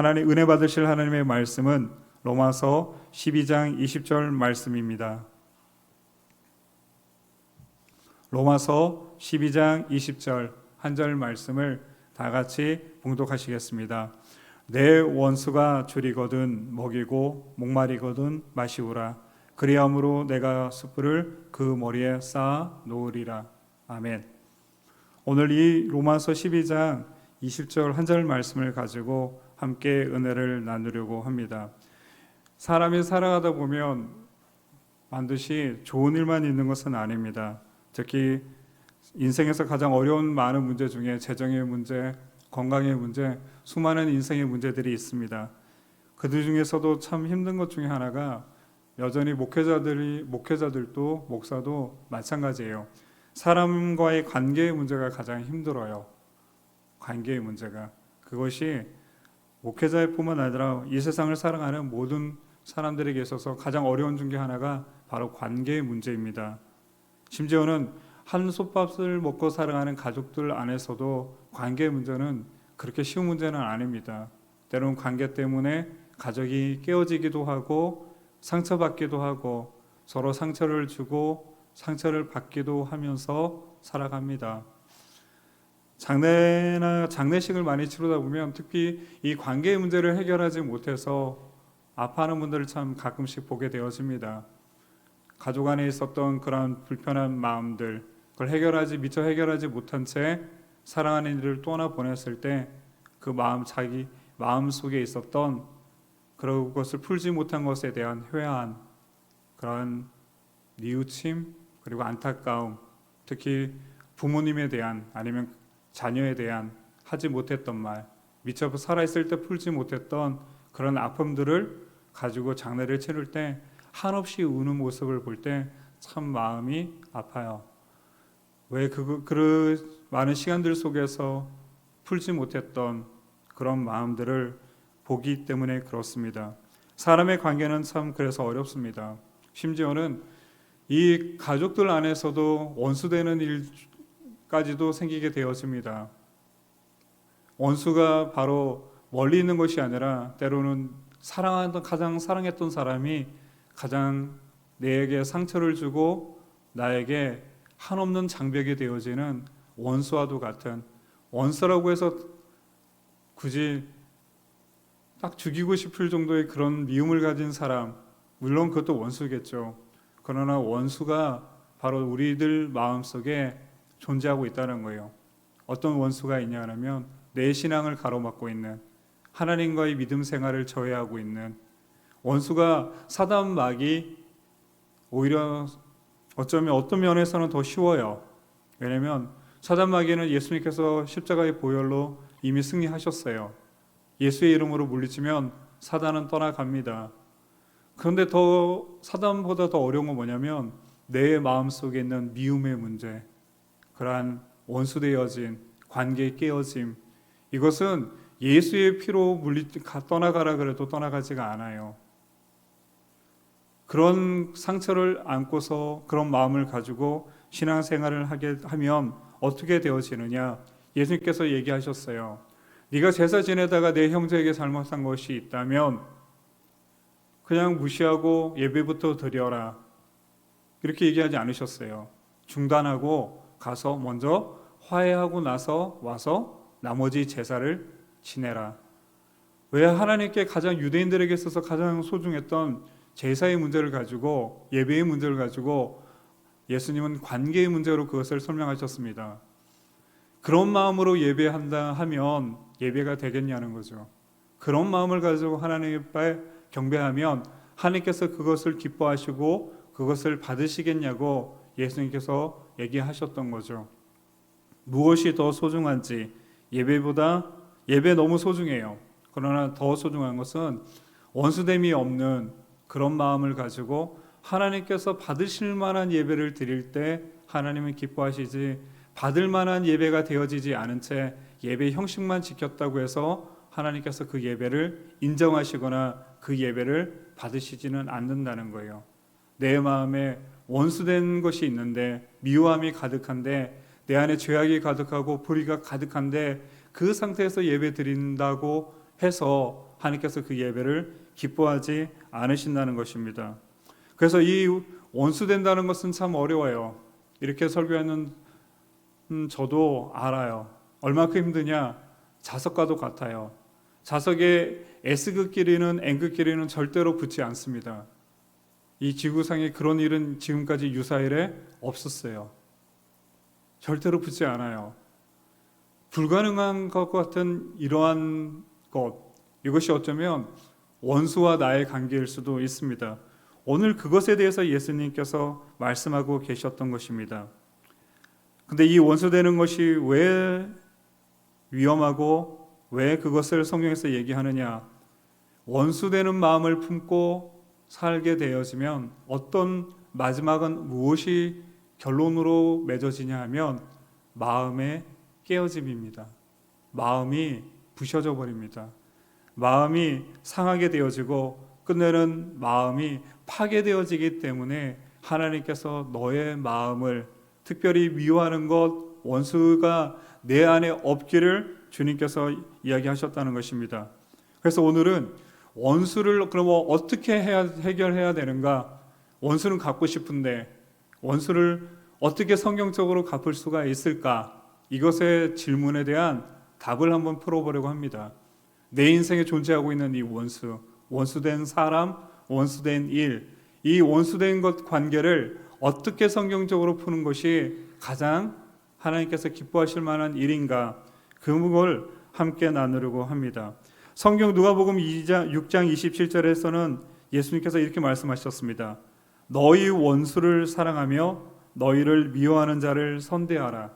하나님 은혜 받으실 하나님의 말씀은 로마서 12장 20절 말씀입니다. 로마서 12장 20절 한 절 말씀을 다 같이 봉독하시겠습니다. 내 원수가 줄이거든 먹이고 목마르거든 마시우라. 그리함으로 내가 숯불을 그 머리에 쌓아 놓으리라. 아멘. 오늘 이 로마서 12장 20절 한 절 말씀을 가지고 함께 은혜를 나누려고 합니다. 사람이 살아가다 보면 반드시 좋은 일만 있는 것은 아닙니다. 특히 인생에서 가장 어려운 많은 문제 중에 재정의 문제, 건강의 문제, 수많은 인생의 문제들이 있습니다. 그들 중에서도 참 힘든 것 중에 하나가 여전히 목회자들도 목사도 마찬가지예요. 사람과의 관계의 문제가 가장 힘들어요. 관계의 문제가. 그것이 목회자뿐만 아니라 이 세상을 살아가는 모든 사람들에게 있어서 가장 어려운 중에 하나가 바로 관계의 문제입니다. 심지어는 한 솥밥을 먹고 살아가는 가족들 안에서도 관계의 문제는 그렇게 쉬운 문제는 아닙니다. 때로는 관계 때문에 가족이 깨어지기도 하고 상처받기도 하고 서로 상처를 주고 상처를 받기도 하면서 살아갑니다. 장례식을 많이 치르다 보면 특히 이 관계의 문제를 해결하지 못해서 아파하는 분들을 참 가끔씩 보게 되어집니다. 가족 안에 있었던 그런 불편한 마음들, 그걸 미처 해결하지 못한 채 사랑하는 이들을 떠나보냈을 때 그 자기 마음 속에 있었던 그런 것을 풀지 못한 것에 대한 회한, 그런 뉘우침, 그리고 안타까움, 특히 부모님에 대한 아니면 자녀에 대한 하지 못했던 말, 미처 살아있을 때 풀지 못했던 그런 아픔들을 가지고 장례를 치를 때 한없이 우는 모습을 볼 때 참 마음이 아파요. 왜 그 많은 시간들 속에서 풀지 못했던 그런 마음들을 보기 때문에 그렇습니다. 사람의 관계는 참 그래서 어렵습니다. 심지어는 이 가족들 안에서도 원수되는 일까지도 생기게 되어집니다. 원수가 바로 멀리 있는 것이 아니라 때로는 가장 사랑했던 사람이 가장 내게 상처를 주고 나에게 한없는 장벽이 되어지는 원수와도 같은, 원수라고 해서 굳이 딱 죽이고 싶을 정도의 그런 미움을 가진 사람, 물론 그것도 원수겠죠. 그러나 원수가 바로 우리들 마음속에 존재하고 있다는 거예요. 어떤 원수가 있냐 하면 내 신앙을 가로막고 있는, 하나님과의 믿음 생활을 저해하고 있는 원수가 사단 마귀, 오히려 어쩌면 어떤 면에서는 더 쉬워요. 왜냐하면 사단 마귀는 예수님께서 십자가의 보혈로 이미 승리하셨어요. 예수의 이름으로 물리치면 사단은 떠나갑니다. 그런데 사단보다 더 어려운 건 뭐냐면 내 마음속에 있는 미움의 문제, 그러한 원수되어진 관계의 깨어짐, 이것은 예수의 피로 떠나가라 그래도 떠나가지가 않아요. 그런 상처를 안고서 그런 마음을 가지고 신앙생활을 하게 하면 어떻게 되어지느냐? 예수님께서 얘기하셨어요. 네가 제사 지내다가 내 형제에게 잘못한 것이 있다면 그냥 무시하고 예배부터 드려라. 이렇게 얘기하지 않으셨어요. 중단하고 가서 먼저 화해하고 나서 와서 나머지 제사를 지내라. 왜 하나님께 가장 유대인들에게 있어서 가장 소중했던 제사의 문제를 가지고, 예배의 문제를 가지고 예수님은 관계의 문제로 그것을 설명하셨습니다. 그런 마음으로 예배한다 하면 예배가 되겠냐는 거죠. 그런 마음을 가지고 하나님의 앞에 경배하면 하나님께서 그것을 기뻐하시고 그것을 받으시겠냐고 예수님께서 얘기하셨던 거죠. 무엇이 더 소중한지, 예배 너무 소중해요. 그러나 더 소중한 것은 원수됨이 없는 그런 마음을 가지고 하나님께서 받으실 만한 예배를 드릴 때 하나님은 기뻐하시지, 받을 만한 예배가 되어지지 않은 채 예배 형식만 지켰다고 해서 하나님께서 그 예배를 인정하시거나 그 예배를 받으시지는 않는다는 거예요. 내 마음에 원수된 것이 있는데, 미워함이 가득한데, 내 안에 죄악이 가득하고 불의가 가득한데 그 상태에서 예배 드린다고 해서 하나님께서 그 예배를 기뻐하지 않으신다는 것입니다. 그래서 이 원수된다는 것은 참 어려워요. 이렇게 설교하는 저도 알아요. 얼마큼 힘드냐? 자석과도 같아요. 자석에 S극 길이는 N극 길이는 절대로 붙지 않습니다. 이 지구상에 그런 일은 지금까지 유사일에 없었어요. 절대로 붙지 않아요. 불가능한 것 같은 이러한 것, 이것이 어쩌면 원수와 나의 관계일 수도 있습니다. 오늘 그것에 대해서 예수님께서 말씀하고 계셨던 것입니다. 근데 이 원수되는 것이 왜 위험하고 왜 그것을 성경에서 얘기하느냐? 원수되는 마음을 품고 살게 되어지면 어떤 마지막은 무엇이 결론으로 맺어지냐 하면 마음의 깨어짐입니다. 마음이 부셔져 버립니다. 마음이 상하게 되어지고 끝내는 마음이 파괴되어지기 때문에 하나님께서 너의 마음을 특별히 미워하는 것, 원수가 내 안에 없기를 주님께서 이야기하셨다는 것입니다. 그래서 오늘은 원수를 그러면 어떻게 해결해야 되는가? 원수는 갚고 싶은데 원수를 어떻게 성경적으로 갚을 수가 있을까? 이것의 질문에 대한 답을 한번 풀어보려고 합니다. 내 인생에 존재하고 있는 이 원수, 원수된 사람, 원수된 일, 이 원수된 것 관계를 어떻게 성경적으로 푸는 것이 가장 하나님께서 기뻐하실 만한 일인가? 그걸 함께 나누려고 합니다. 성경 누가복음 6장 27절에서는 예수님께서 이렇게 말씀하셨습니다. 너희 원수를 사랑하며 너희를 미워하는 자를 선대하라.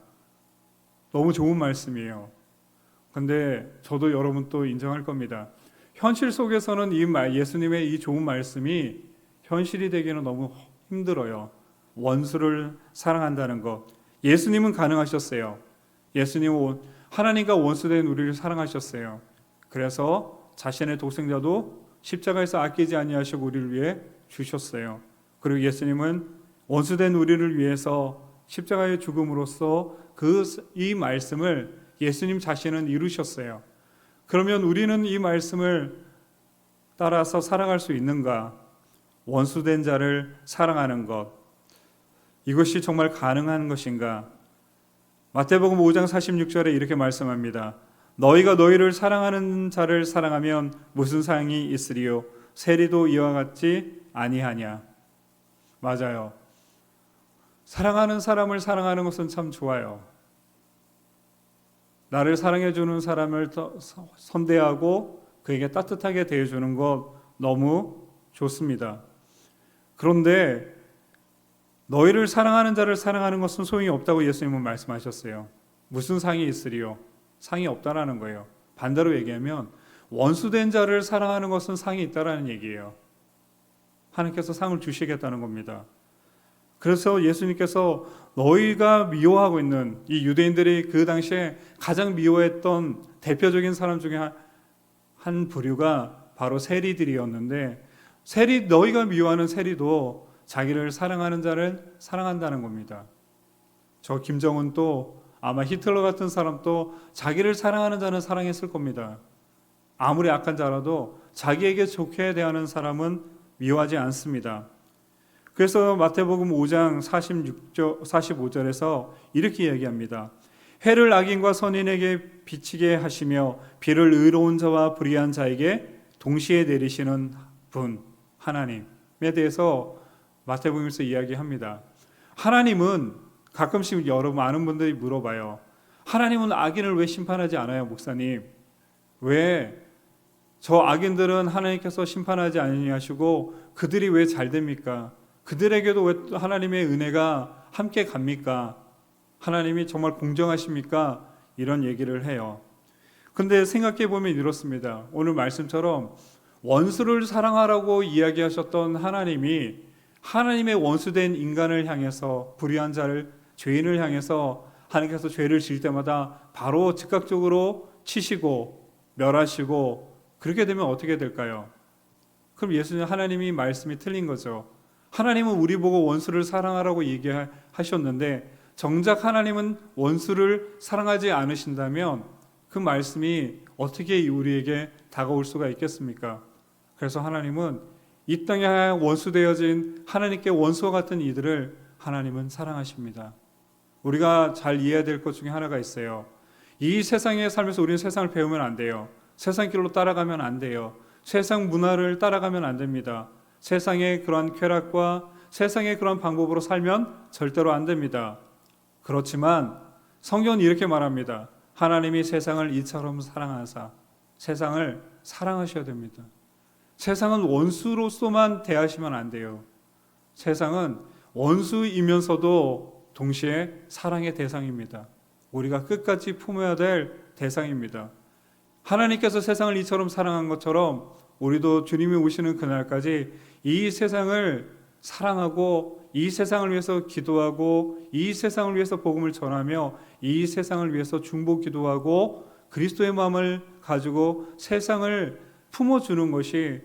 너무 좋은 말씀이에요. 근데 저도 여러분 또 인정할 겁니다. 현실 속에서는 예수님의 이 좋은 말씀이 현실이 되기는 너무 힘들어요. 원수를 사랑한다는 것. 예수님은 가능하셨어요. 예수님은 하나님과 원수된 우리를 사랑하셨어요. 그래서 자신의 독생자도 십자가에서 아끼지 아니하시고 우리를 위해 주셨어요. 그리고 예수님은 원수된 우리를 위해서 십자가의 죽음으로써 이 말씀을 예수님 자신은 이루셨어요. 그러면 우리는 이 말씀을 따라서 살아갈 수 있는가? 원수된 자를 사랑하는 것, 이것이 정말 가능한 것인가? 마태복음 5장 46절에 이렇게 말씀합니다. 너희가 너희를 사랑하는 자를 사랑하면 무슨 상이 있으리요? 세리도 이와 같지 아니하냐? 맞아요. 사랑하는 사람을 사랑하는 것은 참 좋아요. 나를 사랑해주는 사람을 선대하고 그에게 따뜻하게 대해주는 것 너무 좋습니다. 그런데 너희를 사랑하는 자를 사랑하는 것은 소용이 없다고 예수님은 말씀하셨어요. 무슨 상이 있으리요? 상이 없다라는 거예요. 반대로 얘기하면 원수된 자를 사랑하는 것은 상이 있다라는 얘기예요. 하나님께서 상을 주시겠다는 겁니다. 그래서 예수님께서 너희가 미워하고 있는 이 유대인들이 그 당시에 가장 미워했던 대표적인 사람 중에 한 부류가 바로 세리들이었는데 너희가 미워하는 세리도 자기를 사랑하는 자를 사랑한다는 겁니다. 저 김정은도 아마 히틀러 같은 사람도 자기를 사랑하는 자는 사랑했을 겁니다. 아무리 악한 자라도 자기에게 좋게 대하는 사람은 미워하지 않습니다. 그래서 마태복음 5장 45절에서 이렇게 이야기합니다. 해를 악인과 선인에게 비치게 하시며 비를 의로운 자와 불의한 자에게 동시에 내리시는 분 하나님에 대해서 마태복음에서 이야기합니다. 하나님은 가끔씩 여러분 많은 분들이 물어봐요. 하나님은 악인을 왜 심판하지 않아요, 목사님? 왜 저 악인들은 하나님께서 심판하지 아니하시고 그들이 왜 잘 됩니까? 그들에게도 왜 하나님의 은혜가 함께 갑니까? 하나님이 정말 공정하십니까? 이런 얘기를 해요. 근데 생각해 보면 이렇습니다. 오늘 말씀처럼 원수를 사랑하라고 이야기하셨던 하나님이 하나님의 원수된 인간을 향해서 불의한 자를 죄인을 향해서 하나님께서 죄를 지을 때마다 바로 즉각적으로 치시고 멸하시고 그렇게 되면 어떻게 될까요? 그럼 예수님 하나님이 말씀이 틀린 거죠. 하나님은 우리 보고 원수를 사랑하라고 얘기하셨는데 정작 하나님은 원수를 사랑하지 않으신다면 그 말씀이 어떻게 우리에게 다가올 수가 있겠습니까? 그래서 하나님은 이 땅에 원수 되어진 하나님께 원수와 같은 이들을 하나님은 사랑하십니다. 우리가 잘 이해해야 될 것 중에 하나가 있어요. 이 세상에 살면서 우리는 세상을 배우면 안 돼요. 세상 길로 따라가면 안 돼요. 세상 문화를 따라가면 안 됩니다. 세상의 그러한 쾌락과 세상의 그러한 방법으로 살면 절대로 안 됩니다. 그렇지만 성경은 이렇게 말합니다. 하나님이 세상을 이처럼 사랑하사 세상을 사랑하셔야 됩니다. 세상은 원수로서만 대하시면 안 돼요. 세상은 원수이면서도 동시에 사랑의 대상입니다. 우리가 끝까지 품어야 될 대상입니다. 하나님께서 세상을 이처럼 사랑한 것처럼 우리도 주님이 오시는 그날까지 이 세상을 사랑하고 이 세상을 위해서 기도하고 이 세상을 위해서 복음을 전하며 이 세상을 위해서 중보 기도하고 그리스도의 마음을 가지고 세상을 품어주는 것이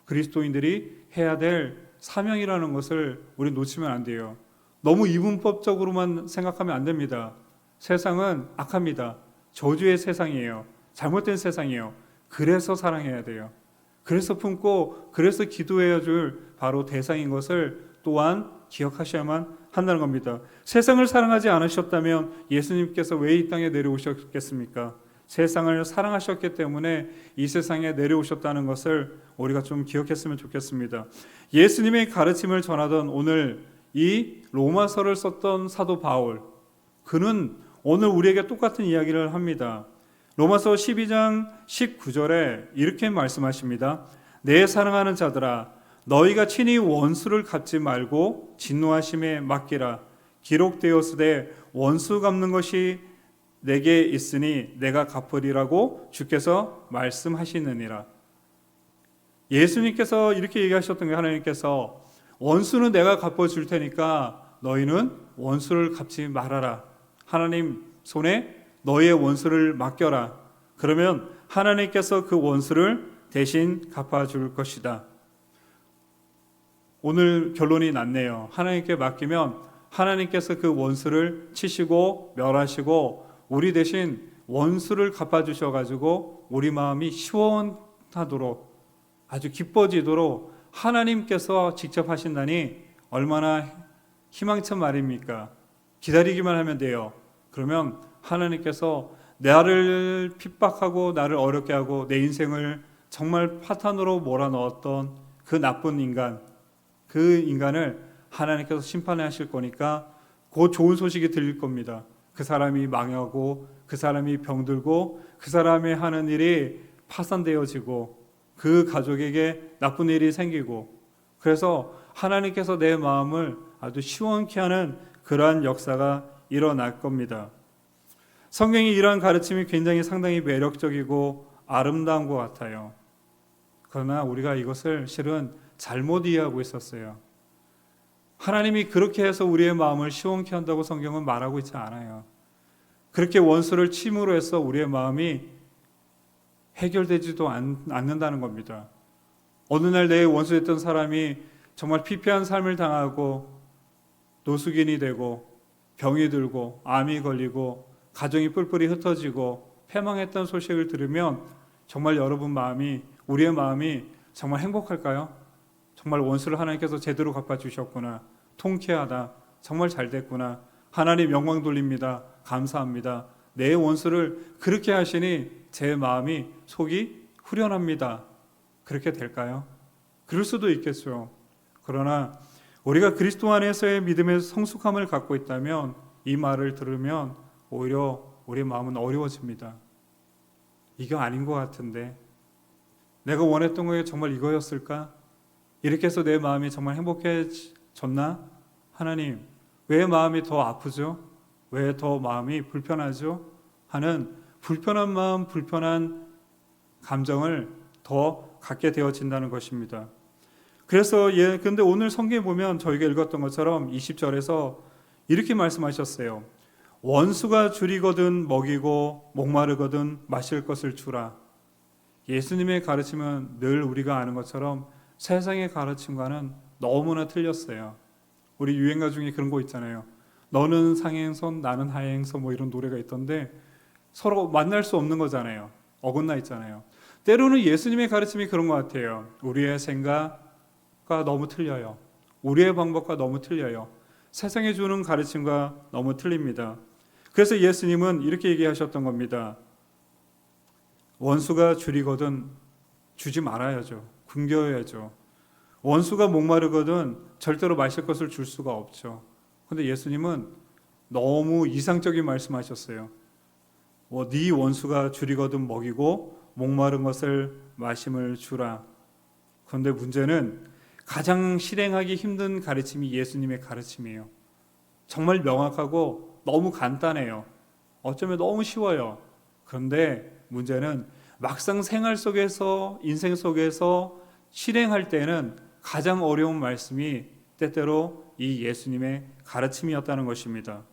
그리스도인들이 해야 될 사명이라는 것을 우리 놓치면 안 돼요. 너무 이분법적으로만 생각하면 안 됩니다. 세상은 악합니다. 저주의 세상이에요. 잘못된 세상이에요. 그래서 사랑해야 돼요. 그래서 품고 그래서 기도해야 줄 바로 대상인 것을 또한 기억하셔야만 한다는 겁니다. 세상을 사랑하지 않으셨다면 예수님께서 왜 이 땅에 내려오셨겠습니까? 세상을 사랑하셨기 때문에 이 세상에 내려오셨다는 것을 우리가 좀 기억했으면 좋겠습니다. 예수님의 가르침을 전하던 오늘 이 로마서를 썼던 사도 바울, 그는 오늘 우리에게 똑같은 이야기를 합니다. 로마서 12장 19절에 이렇게 말씀하십니다. 내 사랑하는 자들아 너희가 친히 원수를 갚지 말고 진노하심에 맡기라. 기록되었으되 원수 갚는 것이 내게 있으니 내가 갚으리라고 주께서 말씀하시느니라. 예수님께서 이렇게 얘기하셨던 게 하나님께서 원수는 내가 갚아줄 테니까 너희는 원수를 갚지 말아라. 하나님 손에 너희의 원수를 맡겨라. 그러면 하나님께서 그 원수를 대신 갚아줄 것이다. 오늘 결론이 났네요. 하나님께 맡기면 하나님께서 그 원수를 치시고 멸하시고 우리 대신 원수를 갚아주셔가지고 우리 마음이 시원하도록 아주 기뻐지도록 하나님께서 직접 하신다니 얼마나 희망찬 말입니까? 기다리기만 하면 돼요. 그러면 하나님께서 나를 핍박하고 나를 어렵게 하고 내 인생을 정말 파탄으로 몰아넣었던 그 나쁜 인간, 그 인간을 하나님께서 심판하실 거니까 그 좋은 소식이 들릴 겁니다. 그 사람이 망하고 그 사람이 병들고 그 사람이 하는 일이 파산되어지고 그 가족에게 나쁜 일이 생기고 그래서 하나님께서 내 마음을 아주 시원케 하는 그러한 역사가 일어날 겁니다. 성경이 이러한 가르침이 굉장히 상당히 매력적이고 아름다운 것 같아요. 그러나 우리가 이것을 실은 잘못 이해하고 있었어요. 하나님이 그렇게 해서 우리의 마음을 시원케 한다고 성경은 말하고 있지 않아요. 그렇게 원수를 침으로 해서 우리의 마음이 해결되지도 않는다는 겁니다. 어느 날 내 원수였던 사람이 정말 피폐한 삶을 당하고 노숙인이 되고 병이 들고 암이 걸리고 가정이 뿔뿔이 흩어지고 패망했던 소식을 들으면 정말 여러분 마음이 우리의 마음이 정말 행복할까요? 정말 원수를 하나님께서 제대로 갚아주셨구나. 통쾌하다. 정말 잘 됐구나. 하나님 영광 돌립니다. 감사합니다. 내 원수를 그렇게 하시니 제 마음이 속이 후련합니다. 그렇게 될까요? 그럴 수도 있겠죠. 그러나 우리가 그리스도 안에서의 믿음의 성숙함을 갖고 있다면 이 말을 들으면 오히려 우리 마음은 어려워집니다. 이거 아닌 것 같은데 내가 원했던 게 정말 이거였을까? 이렇게 해서 내 마음이 정말 행복해졌나? 하나님, 왜 마음이 더 아프죠? 왜 더 마음이 불편하죠? 하는 불편한 마음, 불편한 감정을 더 갖게 되어진다는 것입니다. 그래서 근데 오늘 성경에 보면 저희가 읽었던 것처럼 20절에서 이렇게 말씀하셨어요. 원수가 줄이거든 먹이고 목마르거든 마실 것을 주라. 예수님의 가르침은 늘 우리가 아는 것처럼 세상의 가르침과는 너무나 틀렸어요. 우리 유행가 중에 그런 거 있잖아요. 너는 상행선 나는 하행선 뭐 이런 노래가 있던데 서로 만날 수 없는 거잖아요. 어긋나 있잖아요. 때로는 예수님의 가르침이 그런 것 같아요. 우리의 생각과 너무 틀려요. 우리의 방법과 너무 틀려요. 세상에 주는 가르침과 너무 틀립니다. 그래서 예수님은 이렇게 얘기하셨던 겁니다. 원수가 줄이거든 주지 말아야죠. 굶겨야죠. 원수가 목마르거든 절대로 마실 것을 줄 수가 없죠. 근데 예수님은 너무 이상적인 말씀하셨어요. 네 원수가 줄이거든 먹이고 목마른 것을 마심을 주라. 그런데 문제는 가장 실행하기 힘든 가르침이 예수님의 가르침이에요. 정말 명확하고 너무 간단해요. 어쩌면 너무 쉬워요. 그런데 문제는 막상 생활 속에서 인생 속에서 실행할 때는 가장 어려운 말씀이 때때로 이 예수님의 가르침이었다는 것입니다.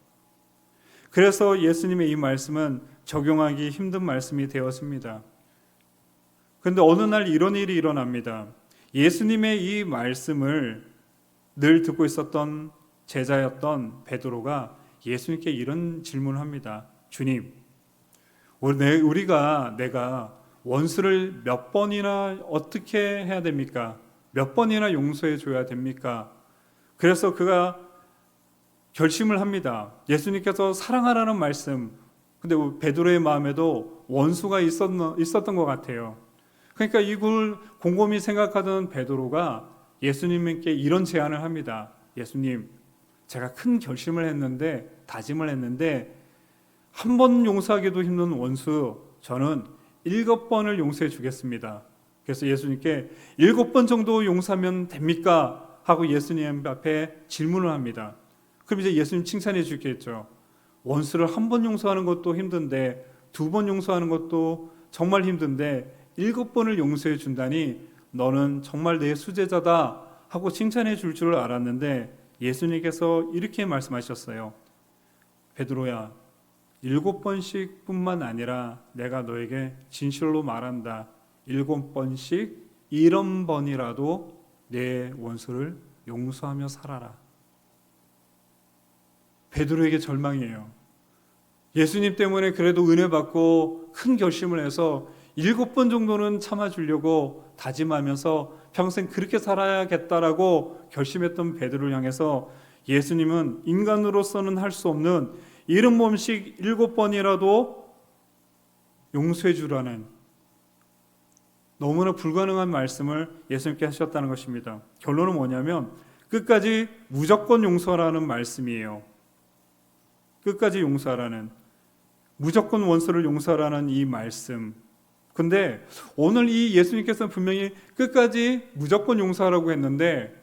그래서 예수님의 이 말씀은 적용하기 힘든 말씀이 되었습니다. 그런데 어느 날 이런 일이 일어납니다. 예수님의 이 말씀을 늘 듣고 있었던 제자였던 베드로가 예수님께 이런 질문을 합니다. 주님, 내가 원수를 몇 번이나 어떻게 해야 됩니까? 몇 번이나 용서해 줘야 됩니까? 그래서 그가 결심을 합니다. 예수님께서 사랑하라는 말씀, 근데 베드로의 마음에도 원수가 있었던 것 같아요. 그러니까 이걸 곰곰이 생각하던 베드로가 예수님께 이런 제안을 합니다. 예수님, 제가 큰 결심을 했는데, 다짐을 했는데 한 번 용서하기도 힘든 원수 저는 7번을 용서해 주겠습니다. 그래서 예수님께 7번 정도 용서하면 됩니까? 하고 예수님 앞에 질문을 합니다. 그럼 이제 예수님 칭찬해 주겠죠. 원수를 한 번 용서하는 것도 힘든데 2번 용서하는 것도 정말 힘든데 7번을 용서해 준다니 너는 정말 내 수제자다 하고 칭찬해 줄 알았는데 예수님께서 이렇게 말씀하셨어요. 베드로야, 7번씩 뿐만 아니라 내가 너에게 진실로 말한다. 7번씩 70번이라도 내 원수를 용서하며 살아라. 베드로에게 절망이에요. 예수님 때문에 그래도 은혜 받고 큰 결심을 해서 7번 정도는 참아주려고 다짐하면서 평생 그렇게 살아야겠다라고 결심했던 베드로를 향해서 예수님은 인간으로서는 할 수 없는 70번씩 7번이라도 용서해 주라는 너무나 불가능한 말씀을 예수님께 하셨다는 것입니다. 결론은 뭐냐면 끝까지 무조건 용서하라는 말씀이에요. 끝까지 용서하라는, 무조건 원수를 용서하라는 이 말씀. 근데 오늘 이 예수님께서는 분명히 끝까지 무조건 용서하라고 했는데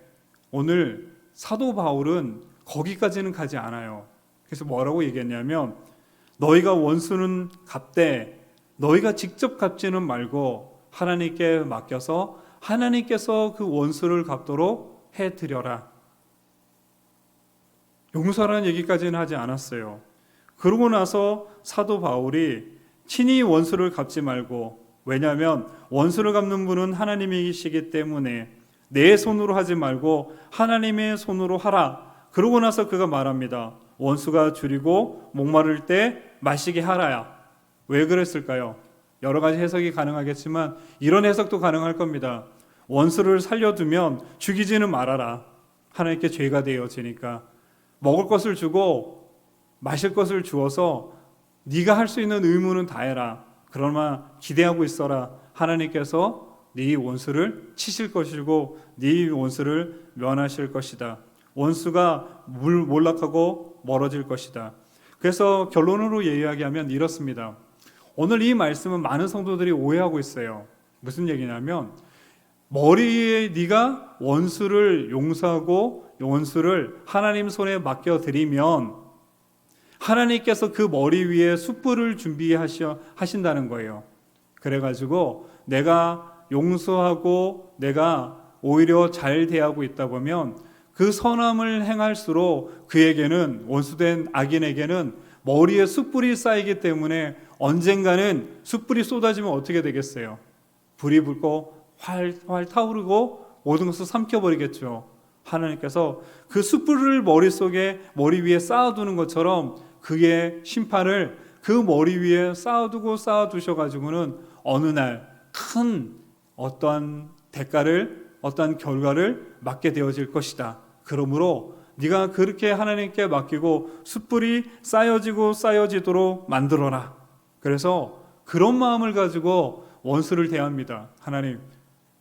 오늘 사도 바울은 거기까지는 가지 않아요. 그래서 뭐라고 얘기했냐면 너희가 원수는 갚되 너희가 직접 갚지는 말고 하나님께 맡겨서 하나님께서 그 원수를 갚도록 해드려라. 용서라는 얘기까지는 하지 않았어요. 그러고 나서 사도 바울이 친히 원수를 갚지 말고, 왜냐하면 원수를 갚는 분은 하나님이시기 때문에 내 손으로 하지 말고 하나님의 손으로 하라. 그러고 나서 그가 말합니다. 원수가 줄이고 목마를 때 마시게 하라야. 왜 그랬을까요? 여러 가지 해석이 가능하겠지만 이런 해석도 가능할 겁니다. 원수를 살려두면 죽이지는 말아라. 하나님께 죄가 되어지니까. 먹을 것을 주고 마실 것을 주어서 네가 할 수 있는 의무는 다해라. 그러나 기대하고 있어라. 하나님께서 네 원수를 치실 것이고 네 원수를 면하실 것이다. 원수가 몰락하고 멀어질 것이다. 그래서 결론으로 이야기하면 이렇습니다. 오늘 이 말씀은 많은 성도들이 오해하고 있어요. 무슨 얘기냐면 머리에 네가 원수를 용서하고 원수를 하나님 손에 맡겨드리면 하나님께서 그 머리 위에 숯불을 준비하신다는 거예요. 그래가지고 내가 용서하고 내가 오히려 잘 대하고 있다 보면 그 선함을 행할수록 그에게는, 원수된 악인에게는 머리에 숯불이 쌓이기 때문에 언젠가는 숯불이 쏟아지면 어떻게 되겠어요? 불이 붙고 활 타오르고 모든 것을 삼켜버리겠죠. 하나님께서 그 숯불을 머리 위에 쌓아두는 것처럼 그의 심판을 그 머리 위에 쌓아두셔가지고는 어느 날 큰 어떠한 대가를, 어떠한 결과를 맞게 되어질 것이다. 그러므로 네가 그렇게 하나님께 맡기고 숯불이 쌓여지고 쌓여지도록 만들어라. 그래서 그런 마음을 가지고 원수를 대합니다. 하나님,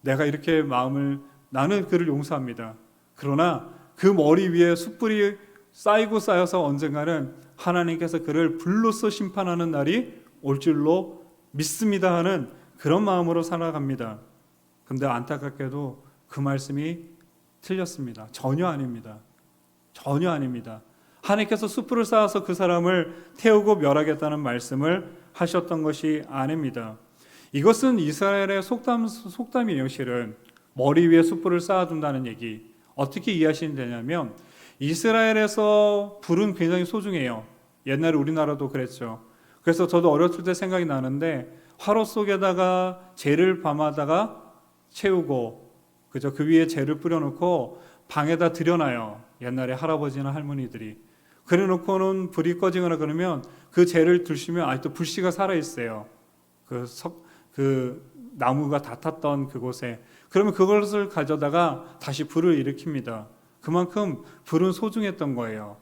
내가 이렇게 나는 그를 용서합니다. 그러나 그 머리 위에 숯불이 쌓이고 쌓여서 언젠가는 하나님께서 그를 불로써 심판하는 날이 올 줄로 믿습니다 하는 그런 마음으로 살아갑니다. 근데 안타깝게도 그 말씀이 틀렸습니다. 전혀 아닙니다. 전혀 아닙니다. 하나님께서 숯불을 쌓아서 그 사람을 태우고 멸하겠다는 말씀을 하셨던 것이 아닙니다. 이것은 이스라엘의 속담이에요. 실은 머리 위에 숯불을 쌓아둔다는 얘기 어떻게 이해하시면 되냐면, 이스라엘에서 불은 굉장히 소중해요. 옛날에 우리나라도 그랬죠. 그래서 저도 어렸을 때 생각이 나는데, 화로 속에다가 재를 밤하다가 채우고, 그죠? 그 위에 재를 뿌려놓고 방에다 들여놔요. 옛날에 할아버지나 할머니들이. 그래 놓고는 불이 꺼지거나 그러면 그 재를 드시면 아직도 불씨가 살아있어요. 그 나무가 다 탔던 그곳에. 그러면 그것을 가져다가 다시 불을 일으킵니다. 그만큼 불은 소중했던 거예요.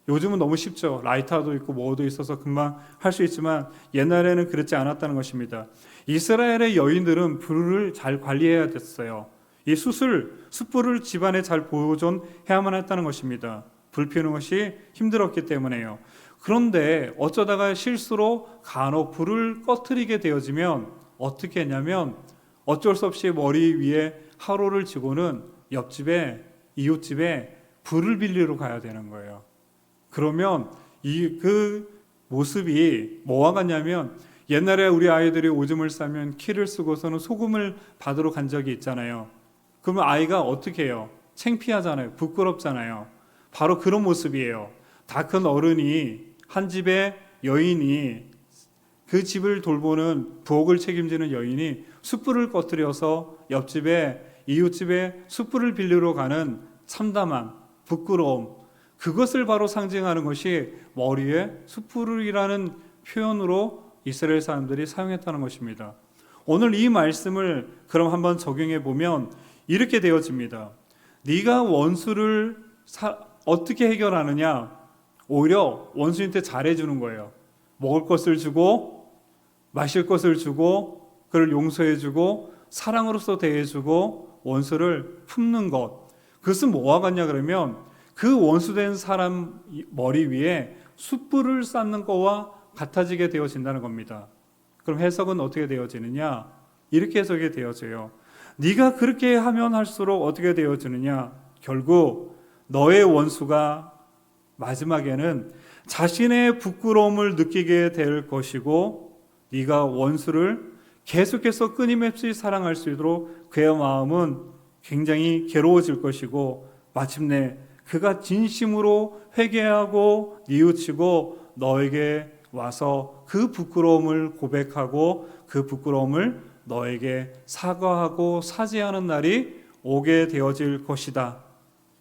요즘은 너무 쉽죠. 라이터도 있고 뭐도 있어서 금방 할 수 있지만 옛날에는 그렇지 않았다는 것입니다. 이스라엘의 여인들은 불을 잘 관리해야 됐어요. 이 숯불을 집안에 잘 보존해야만 했다는 것입니다. 불 피우는 것이 힘들었기 때문에요. 그런데 어쩌다가 실수로 간혹 불을 꺼트리게 되어지면 어떻게 했냐면, 어쩔 수 없이 머리 위에 화로를 지고는 옆집에, 이웃집에 불을 빌리러 가야 되는 거예요. 그러면 그 모습이 뭐와 같냐면, 옛날에 우리 아이들이 오줌을 싸면 키를 쓰고서는 소금을 받으러 간 적이 있잖아요. 그러면 아이가 어떻게 해요? 창피하잖아요. 부끄럽잖아요. 바로 그런 모습이에요. 다 큰 어른이, 한 집의 여인이, 그 집을 돌보는 부엌을 책임지는 여인이 숯불을 꺼뜨려서 옆집에, 이웃집에 숯불을 빌리러 가는 참담함, 부끄러움, 그것을 바로 상징하는 것이 머리에 숯불이라는 표현으로 이스라엘 사람들이 사용했다는 것입니다. 오늘 이 말씀을 그럼 한번 적용해 보면 이렇게 되어집니다. 네가 원수를 어떻게 해결하느냐? 오히려 원수한테 잘해주는 거예요. 먹을 것을 주고 마실 것을 주고 그를 용서해주고 사랑으로서 대해주고 원수를 품는 것. 그것은 뭐와 같냐 그러면, 그 원수된 사람 머리 위에 숯불을 쌓는 것과 같아지게 되어진다는 겁니다. 그럼 해석은 어떻게 되어지느냐? 이렇게 해석이 되어져요. 네가 그렇게 하면 할수록 어떻게 되어지느냐? 결국 너의 원수가 마지막에는 자신의 부끄러움을 느끼게 될 것이고, 네가 원수를 계속해서 끊임없이 사랑할 수 있도록 그의 마음은 굉장히 괴로워질 것이고, 마침내 그가 진심으로 회개하고 뉘우치고 너에게 와서 그 부끄러움을 고백하고 그 부끄러움을 너에게 사과하고 사죄하는 날이 오게 되어질 것이다.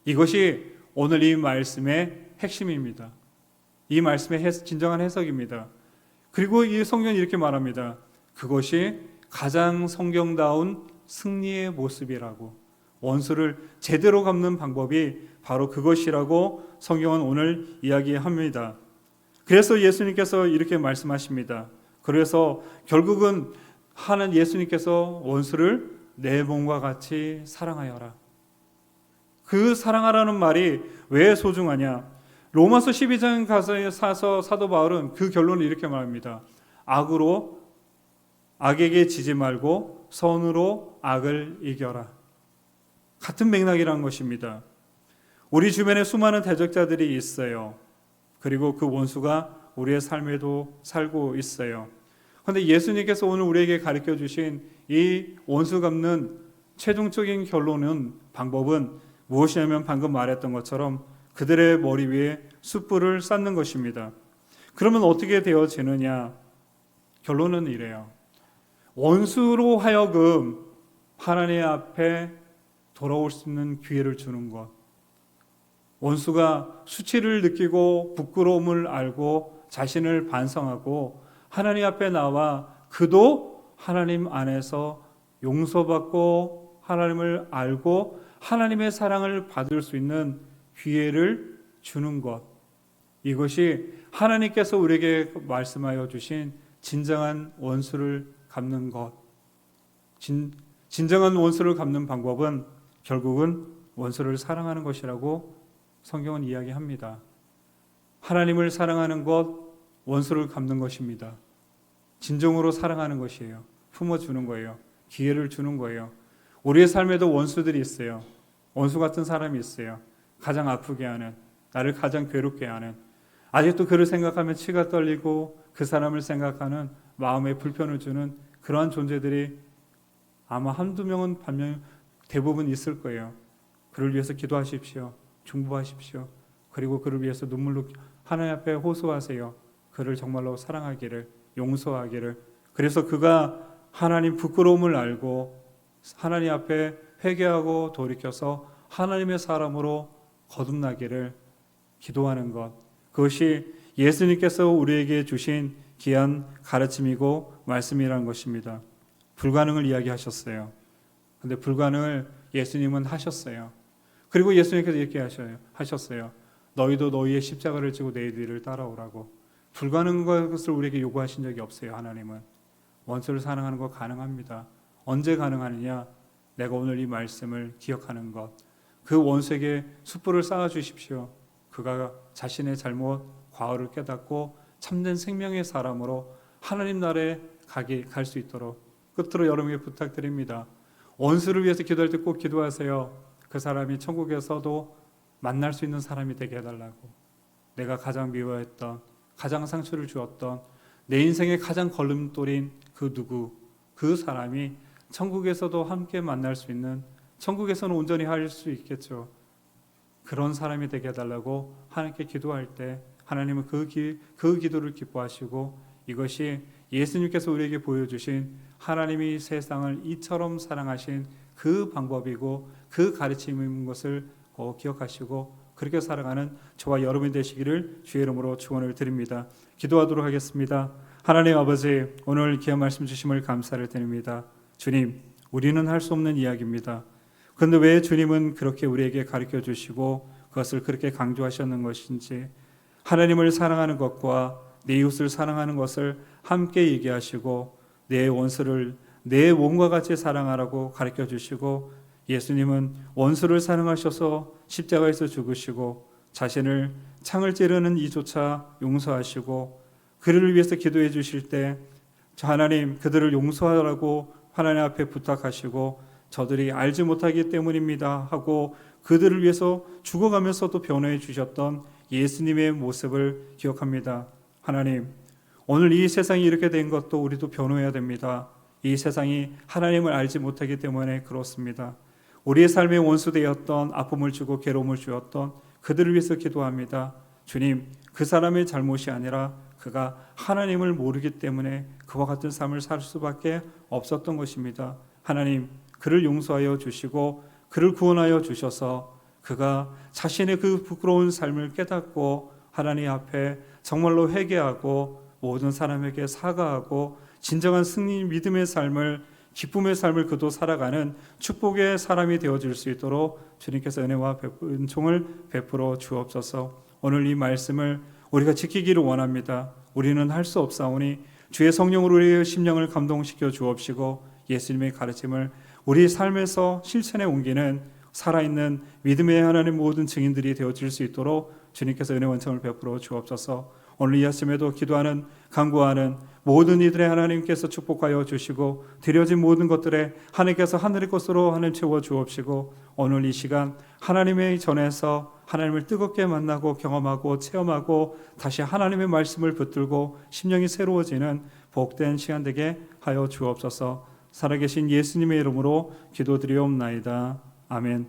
이것이 오늘 이 말씀의 핵심입니다. 이 말씀의 진정한 해석입니다. 그리고 이 성경이 이렇게 말합니다. 그것이 가장 성경다운 승리의 모습이라고. 원수를 제대로 갚는 방법이 바로 그것이라고 성경은 오늘 이야기합니다. 그래서 예수님께서 이렇게 말씀하십니다. 그래서 결국은 예수님께서 원수를 내 몸과 같이 사랑하여라. 그 사랑하라는 말이 왜 소중하냐? 로마서 12장 가서 사도 바울은 그 결론을 이렇게 말합니다. 악에게 지지 말고 선으로 악을 이겨라. 같은 맥락이라는 것입니다. 우리 주변에 수많은 대적자들이 있어요. 그리고 그 원수가 우리의 삶에도 살고 있어요. 그런데 예수님께서 오늘 우리에게 가르쳐 주신 이 원수 갚는 최종적인 방법은 무엇이냐면, 방금 말했던 것처럼 그들의 머리 위에 숯불을 쌓는 것입니다. 그러면 어떻게 되어지느냐? 결론은 이래요. 원수로 하여금 하나님 앞에 돌아올 수 있는 기회를 주는 것. 원수가 수치를 느끼고 부끄러움을 알고 자신을 반성하고 하나님 앞에 나와 그도 하나님 안에서 용서받고 하나님을 알고 하나님의 사랑을 받을 수 있는 기회를 주는 것, 이것이 하나님께서 우리에게 말씀하여 주신 진정한 원수를 갚는 것. 진정한 원수를 갚는 방법은 결국은 원수를 사랑하는 것이라고 성경은 이야기합니다. 하나님을 사랑하는 것, 원수를 갚는 것입니다. 진정으로 사랑하는 것이에요. 품어주는 거예요. 기회를 주는 거예요. 우리의 삶에도 원수들이 있어요. 원수 같은 사람이 있어요. 가장 아프게 하는, 나를 가장 괴롭게 하는, 아직도 그를 생각하면 치가 떨리고 그 사람을 생각하는 마음에 불편을 주는 그러한 존재들이 아마 한두 명은 반면 대부분 있을 거예요. 그를 위해서 기도하십시오. 중보하십시오. 그리고 그를 위해서 눈물로 하나님 앞에 호소하세요. 그를 정말로 사랑하기를, 용서하기를. 그래서 그가 하나님 부끄러움을 알고 하나님 앞에 회개하고 돌이켜서 하나님의 사람으로 거듭나기를 기도하는 것. 그것이 예수님께서 우리에게 주신 귀한 가르침이고 말씀이라는 것입니다. 불가능을 이야기하셨어요. 근데 불가능을 예수님은 하셨어요. 그리고 예수님께서 이렇게 하셨어요. 너희도 너희의 십자가를 지고 내 뒤를 따라오라고. 불가능한 것을 우리에게 요구하신 적이 없어요. 하나님은. 원수를 사랑하는 거 가능합니다. 언제 가능하느냐? 내가 오늘 이 말씀을 기억하는 것. 그 원수에게 숯불을 쌓아 주십시오. 그가 자신의 잘못, 과오를 깨닫고 참된 생명의 사람으로 하나님 나라에 갈 수 있도록 끝으로 여러분에게 부탁드립니다. 원수를 위해서 기도할 때 꼭 기도하세요. 그 사람이 천국에서도 만날 수 있는 사람이 되게 해달라고. 내가 가장 미워했던, 가장 상처를 주었던, 내 인생의 가장 걸림돌인 그 누구, 그 사람이 천국에서도 함께 만날 수 있는, 천국에서는 온전히 할 수 있겠죠. 그런 사람이 되게 해달라고 하나님께 기도할 때 하나님은 그 기도를 기뻐하시고, 이것이 예수님께서 우리에게 보여주신 하나님이 세상을 이처럼 사랑하신 그 방법이고 그 가르침인 것을 기억하시고 그렇게 살아가는 저와 여러분이 되시기를 주의 이름으로 축원을 드립니다. 기도하도록 하겠습니다. 하나님 아버지, 오늘 귀한 말씀 주심을 감사를 드립니다. 주님, 우리는 할 수 없는 이야기입니다. 그런데 왜 주님은 그렇게 우리에게 가르쳐 주시고 그것을 그렇게 강조하셨는 것인지, 하나님을 사랑하는 것과 내 이웃을 사랑하는 것을 함께 얘기하시고 내 원수를 내 몸과 같이 사랑하라고 가르쳐 주시고, 예수님은 원수를 사랑하셔서 십자가에서 죽으시고 자신을 창을 찌르는 이조차 용서하시고, 그를 위해서 기도해 주실 때 하나님 그들을 용서하라고 하나님 앞에 부탁하시고, 저들이 알지 못하기 때문입니다 하고 그들을 위해서 죽어가면서도 변호해 주셨던 예수님의 모습을 기억합니다. 하나님, 오늘 이 세상이 이렇게 된 것도 우리도 변호해야 됩니다. 이 세상이 하나님을 알지 못하기 때문에 그렇습니다. 우리의 삶의 원수되었던, 아픔을 주고 괴로움을 주었던 그들을 위해서 기도합니다. 주님, 그 사람의 잘못이 아니라 그가 하나님을 모르기 때문에 그와 같은 삶을 살 수밖에 없었던 것입니다. 하나님, 그를 용서하여 주시고 그를 구원하여 주셔서 그가 자신의 그 부끄러운 삶을 깨닫고 하나님 앞에 정말로 회개하고 모든 사람에게 사과하고 진정한 승리, 믿음의 삶을, 기쁨의 삶을 그도 살아가는 축복의 사람이 되어줄 수 있도록 주님께서 은혜와 은총을 베풀어 주옵소서. 오늘 이 말씀을 우리가 지키기를 원합니다. 우리는 할 수 없사오니 주의 성령으로 우리의 심령을 감동시켜 주옵시고 예수님의 가르침을 우리 삶에서 실천에 옮기는 살아있는 믿음의 하나님 모든 증인들이 되어질 수 있도록 주님께서 은혜와 은총을 베풀어 주옵소서. 오늘 이 아침에도 기도하는, 간구하는 모든 이들의 하나님께서 축복하여 주시고 드려진 모든 것들에 하나님께서 하늘의 것으로 하나님 채워 주옵시고, 오늘 이 시간 하나님의 전에서 하나님을 뜨겁게 만나고 경험하고 체험하고 다시 하나님의 말씀을 붙들고 심령이 새로워지는 복된 시간 되게 하여 주옵소서. 살아계신 예수님의 이름으로 기도드리옵나이다. 아멘.